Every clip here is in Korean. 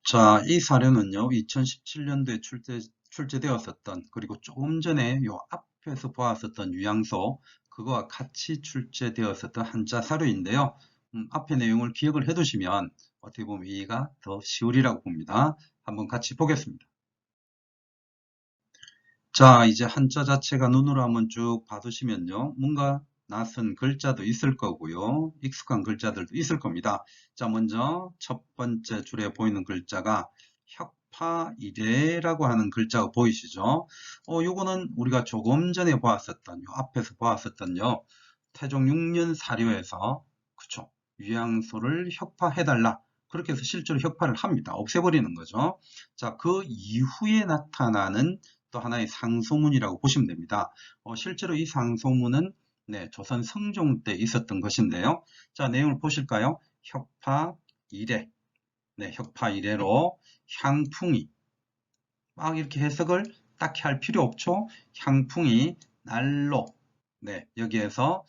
자, 이 사료는요, 2017년도에 출제되었었던, 그리고 조금 전에 요 앞에서 보았었던 유양소, 그거와 같이 출제되었었던 한자 사료인데요. 앞의 내용을 기억을 해두시면 어떻게 보면 이해가 더 쉬우리라고 봅니다. 한번 같이 보겠습니다. 자, 이제 한자 자체가 눈으로 한번 쭉 봐두시면요. 뭔가 낯선 글자도 있을 거고요. 익숙한 글자들도 있을 겁니다. 자, 먼저 첫 번째 줄에 보이는 글자가 혁파이래라고 하는 글자가 보이시죠? 요거는 우리가 조금 전에 보았었던, 요 앞에서 보았었던요. 태종 6년 사료에서, 그쵸, 유양소를 혁파해달라. 그렇게 해서 실제로 혁파를 합니다. 없애버리는 거죠. 자, 그 이후에 나타나는 또 하나의 상소문이라고 보시면 됩니다. 실제로 이 상소문은 네, 조선 성종 때 있었던 것인데요. 자, 내용을 보실까요? 혁파 이래, 네, 혁파 이래로 향풍이 막 이렇게 해석을 딱히 할 필요 없죠. 향풍이 날로, 네, 여기에서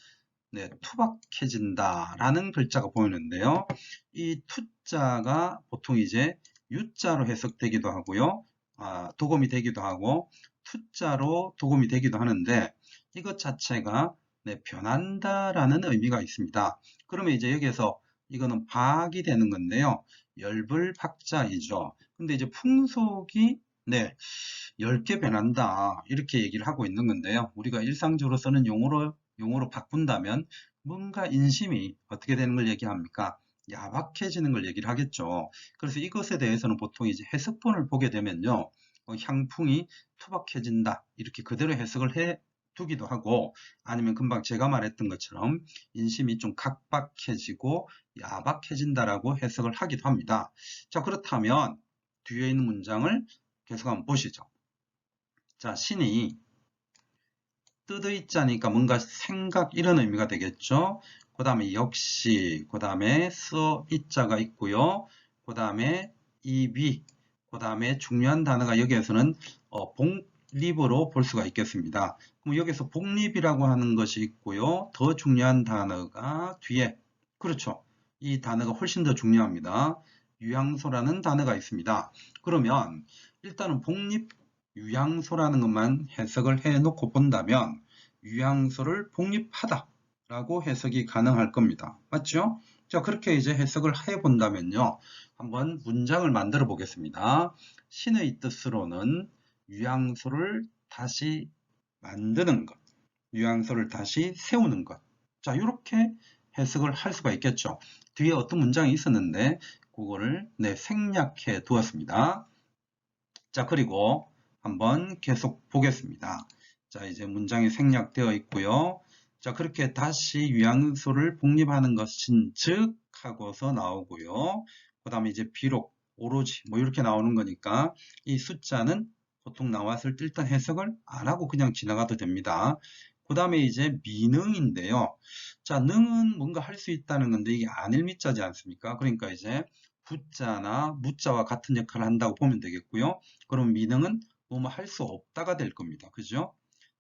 네, 투박해진다라는 글자가 보이는데요. 이 투자가 보통 이제 유자로 해석되기도 하고요. 도금이 되기도 하고 투자로 도금이 되기도 하는데 이것 자체가 네, 변한다라는 의미가 있습니다. 그러면 이제 여기에서 이거는 박이 되는 건데요. 열불박자이죠. 근데 이제 풍속이 네, 10개 변한다. 이렇게 얘기를 하고 있는 건데요. 우리가 일상적으로 쓰는 용어로 바꾼다면 뭔가 인심이 어떻게 되는 걸 얘기합니까? 야박해지는 걸 얘기를 하겠죠. 그래서 이것에 대해서는 보통 이제 해석본을 보게 되면요. 향풍이 투박해진다. 이렇게 그대로 해석을 해 두기도 하고 아니면 금방 제가 말했던 것처럼 인심이 좀 각박해지고 야박해진다라고 해석을 하기도 합니다. 자, 그렇다면 뒤에 있는 문장을 계속 한번 보시죠. 자, 신이 뜯어있자니까 뭔가 생각 이런 의미가 되겠죠. 그 다음에 역시, 그 다음에 써있자가 있고요. 그 다음에 이비, 그 다음에 중요한 단어가 여기에서는 복립으로 볼 수가 있겠습니다. 그럼 여기서 복립이라고 하는 것이 있고요. 더 중요한 단어가 뒤에, 그렇죠. 이 단어가 훨씬 더 중요합니다. 유양소라는 단어가 있습니다. 그러면 일단은 복립 유양소라는 것만 해석을 해놓고 본다면 유양소를 복립하다라고 해석이 가능할 겁니다. 맞죠? 자, 그렇게 이제 해석을 해 본다면요. 한번 문장을 만들어 보겠습니다. 신의 뜻으로는 유양소를 다시 만드는 것, 유양소를 다시 세우는 것. 자, 이렇게 해석을 할 수가 있겠죠. 뒤에 어떤 문장이 있었는데 그거를 네, 생략해 두었습니다. 자, 그리고 한번 계속 보겠습니다. 자, 이제 문장이 생략되어 있고요. 자, 그렇게 다시 유양소를 복립하는 것인 즉 하고서 나오고요. 그 다음에 이제 비록, 오로지 뭐 이렇게 나오는 거니까 이 숫자는 보통 나왔을 때 일단 해석을 안 하고 그냥 지나가도 됩니다. 그 다음에 이제 미능인데요. 자, 능은 뭔가 할 수 있다는 건데 이게 안일미자지 않습니까? 그러니까 이제 부자나 무자와 같은 역할을 한다고 보면 되겠고요. 그럼 미능은 뭐뭐 할 수 없다가 될 겁니다. 그죠?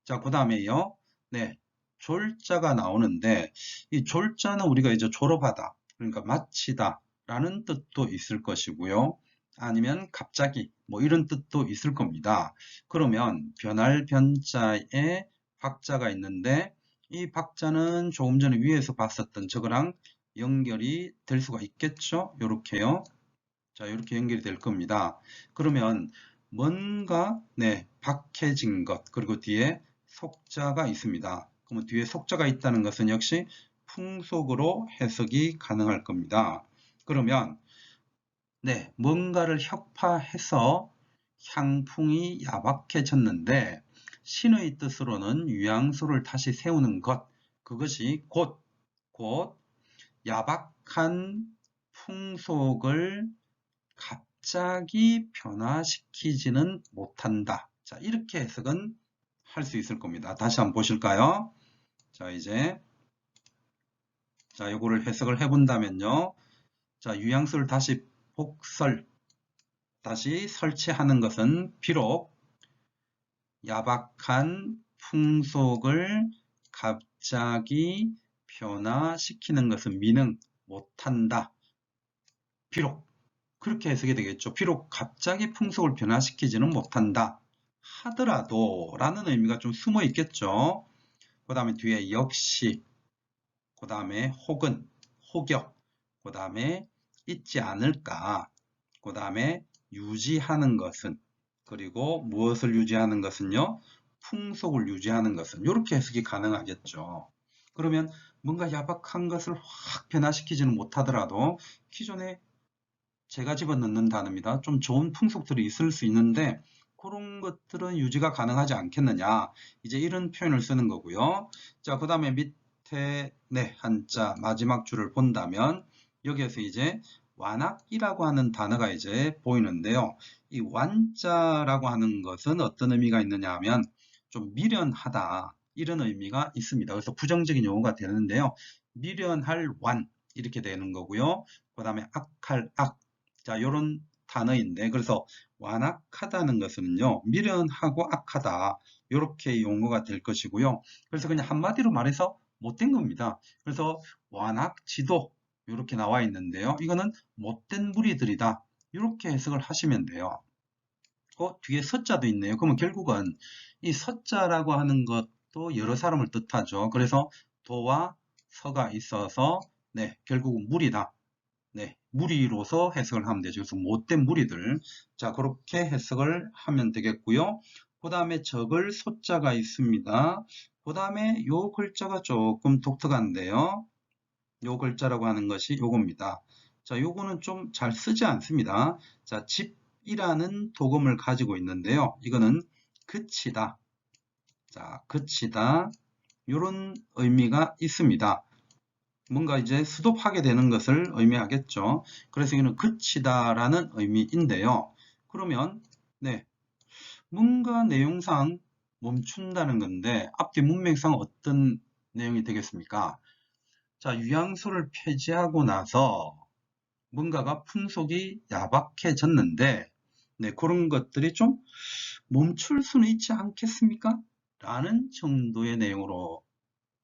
자, 그 다음에요. 네. 졸자가 나오는데, 이 졸자는 우리가 이제 졸업하다, 그러니까 마치다 라는 뜻도 있을 것이고요. 아니면 갑자기, 뭐 이런 뜻도 있을 겁니다. 그러면 변할 변자에 박자가 있는데, 이 박자는 조금 전에 위에서 봤었던 저거랑 연결이 될 수가 있겠죠? 요렇게요. 자, 이렇게 연결이 될 겁니다. 그러면 뭔가 네, 박해진 것 그리고 뒤에 속자가 있습니다. 그러면 뒤에 속자가 있다는 것은 역시 풍속으로 해석이 가능할 겁니다. 그러면 네, 뭔가를 혁파해서 향풍이 야박해졌는데 신의 뜻으로는 유양소를 다시 세우는 것 그것이 곧 야박한 풍속을 갑자기 변화시키지는 못한다. 자, 이렇게 해석은 할 수 있을 겁니다. 다시 한번 보실까요? 자, 이제, 자, 요거를 해석을 해본다면요. 자, 유양수를 다시 다시 설치하는 것은 비록 야박한 풍속을 갑자기 변화시키는 것은 미능 못한다. 비록 그렇게 해석이 되겠죠. 비록 갑자기 풍속을 변화시키지는 못한다 하더라도 라는 의미가 좀 숨어 있겠죠. 그 다음에 뒤에 역시, 그 다음에 혹은, 혹여, 그 다음에 있지 않을까, 그 다음에 유지하는 것은, 그리고 무엇을 유지하는 것은요? 풍속을 유지하는 것은, 이렇게 해석이 가능하겠죠. 그러면 뭔가 야박한 것을 확 변화시키지는 못하더라도 기존에 제가 집어넣는 단어입니다. 좀 좋은 풍속들이 있을 수 있는데 그런 것들은 유지가 가능하지 않겠느냐. 이제 이런 표현을 쓰는 거고요. 자, 그 다음에 밑에 네, 한자 마지막 줄을 본다면 여기에서 이제 완악이라고 하는 단어가 이제 보이는데요. 이 완자라고 하는 것은 어떤 의미가 있느냐 하면 좀 미련하다 이런 의미가 있습니다. 그래서 부정적인 용어가 되는데요. 미련할 완 이렇게 되는 거고요. 그 다음에 악할 악, 자, 요런 단어인데, 그래서 완악하다는 것은요, 미련하고 악하다. 요렇게 용어가 될 것이고요. 그래서 그냥 한마디로 말해서 못된 겁니다. 그래서 완악지도, 요렇게 나와 있는데요. 이거는 못된 무리들이다. 이렇게 해석을 하시면 돼요. 뒤에 서자도 있네요. 그러면 결국은 이 서자라고 하는 것도 여러 사람을 뜻하죠. 그래서 도와 서가 있어서, 네, 결국은 무리다. 네, 무리로서 해석을 하면 되죠. 그래서 못된 무리들. 자, 그렇게 해석을 하면 되겠고요. 그 다음에 적을 소자가 있습니다. 그 다음에 요 글자가 조금 독특한데요. 요 글자라고 하는 것이 요겁니다. 자, 요거는 좀 잘 쓰지 않습니다. 자, 집이라는 도금을 가지고 있는데요. 이거는 그치다. 자, 그치다. 요런 의미가 있습니다. 뭔가 이제 수도하게 되는 것을 의미하겠죠. 그래서 이거는 그치다라는 의미인데요. 그러면 네, 뭔가 내용상 멈춘다는 건데 앞뒤 문맥상 어떤 내용이 되겠습니까? 자, 유양소를 폐지하고 나서 뭔가가 풍속이 야박해졌는데 네, 그런 것들이 좀 멈출 수는 있지 않겠습니까? 라는 정도의 내용으로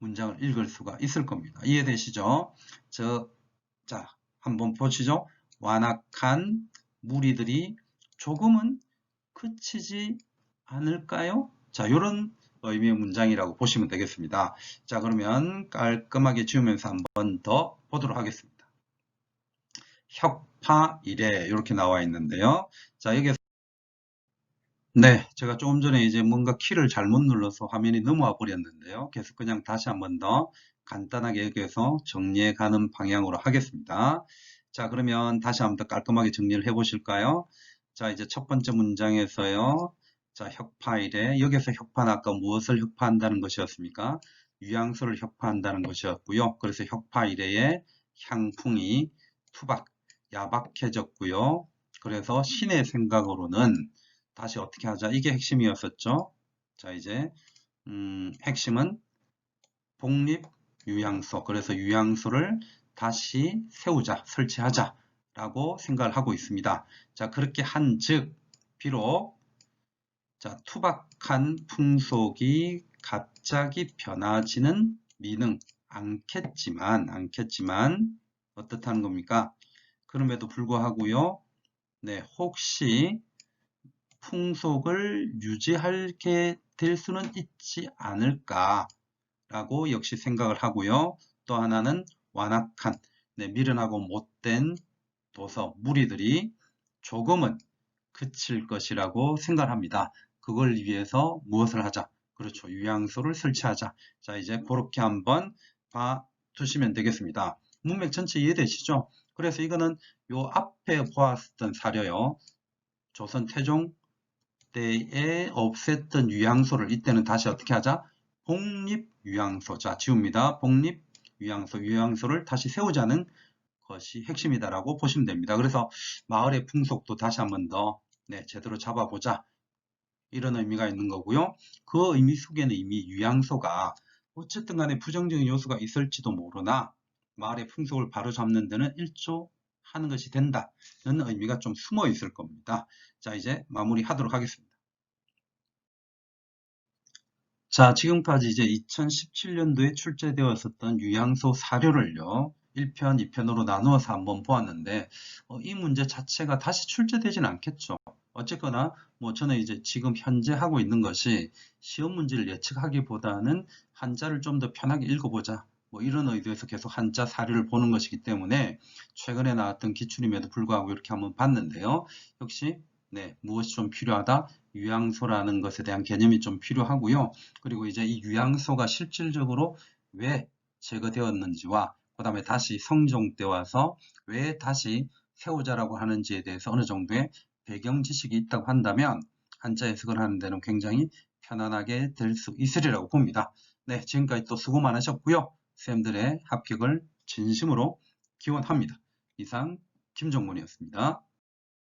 문장을 읽을 수가 있을 겁니다. 이해되시죠? 자, 한번 보시죠. 완악한 무리들이 조금은 그치지 않을까요? 자, 이런 의미의 문장이라고 보시면 되겠습니다. 자, 그러면 깔끔하게 지우면서 한번 더 보도록 하겠습니다. 혁파이래 이렇게 나와 있는데요. 자, 여기서 네, 제가 조금 전에 이제 뭔가 키를 잘못 눌러서 화면이 넘어와 버렸는데요. 그래서 그냥 다시 한번 더 간단하게 여기에서 정리해 가는 방향으로 하겠습니다. 자, 그러면 다시 한번 더 깔끔하게 정리를 해 보실까요? 자, 이제 첫 번째 문장에서요. 자, 혁파이래. 여기서 혁파는 아까 무엇을 혁파한다는 것이었습니까? 유양소를 혁파한다는 것이었고요. 그래서 혁파이래의 향풍이 투박, 야박해졌고요. 그래서 신의 생각으로는 다시 어떻게 하자. 이게 핵심이었었죠. 자, 이제 핵심은 복립 유양소. 그래서 유양소를 다시 세우자, 설치하자 라고 생각을 하고 있습니다. 자, 그렇게 한즉 비록 자, 투박한 풍속이 갑자기 변하지는 미능 않겠지만 어떻다는 겁니까? 그럼에도 불구하고요. 네, 혹시 풍속을 유지하게 될 수는 있지 않을까 라고 역시 생각을 하고요. 또 하나는 완악한, 네, 미련하고 못된 도서 무리들이 조금은 그칠 것이라고 생각을 합니다. 그걸 위해서 무엇을 하자? 그렇죠. 유양소를 설치하자. 자, 이제 그렇게 한번 봐두시면 되겠습니다. 문맥 전체 이해되시죠? 그래서 이거는 요 앞에 보았던 사료요. 조선 태종 때에 없앴던 유양소를 이때는 다시 어떻게 하자? 복립유양소. 자, 지웁니다. 복립유양소, 유양소를 다시 세우자는 것이 핵심이다라고 보시면 됩니다. 그래서 마을의 풍속도 다시 한번 더 네, 제대로 잡아보자. 이런 의미가 있는 거고요. 그 의미 속에는 이미 유양소가 어쨌든 간에 부정적인 요소가 있을지도 모르나 마을의 풍속을 바로잡는 데는 일조하는 것이 된다는 의미가 좀 숨어 있을 겁니다. 자, 이제 마무리하도록 하겠습니다. 자, 지금까지 이제 2017년도에 출제되었었던 유양소 사료를요, 1편, 2편으로 나누어서 한번 보았는데 이 문제 자체가 다시 출제되지는 않겠죠. 어쨌거나 뭐 저는 이제 지금 현재 하고 있는 것이 시험 문제를 예측하기보다는 한자를 좀 더 편하게 읽어보자. 뭐 이런 의도에서 계속 한자 사료를 보는 것이기 때문에 최근에 나왔던 기출임에도 불구하고 이렇게 한번 봤는데요. 역시 네, 무엇이 좀 필요하다? 유양소라는 것에 대한 개념이 좀 필요하고요. 그리고 이제 이 유양소가 실질적으로 왜 제거되었는지와 그 다음에 다시 성종 때 와서 왜 다시 세우자라고 하는지에 대해서 어느 정도의 배경 지식이 있다고 한다면 한자 해석을 하는 데는 굉장히 편안하게 될 수 있으리라고 봅니다. 네, 지금까지 또 수고 많으셨고요. 쌤들의 합격을 진심으로 기원합니다. 이상 김정문이었습니다.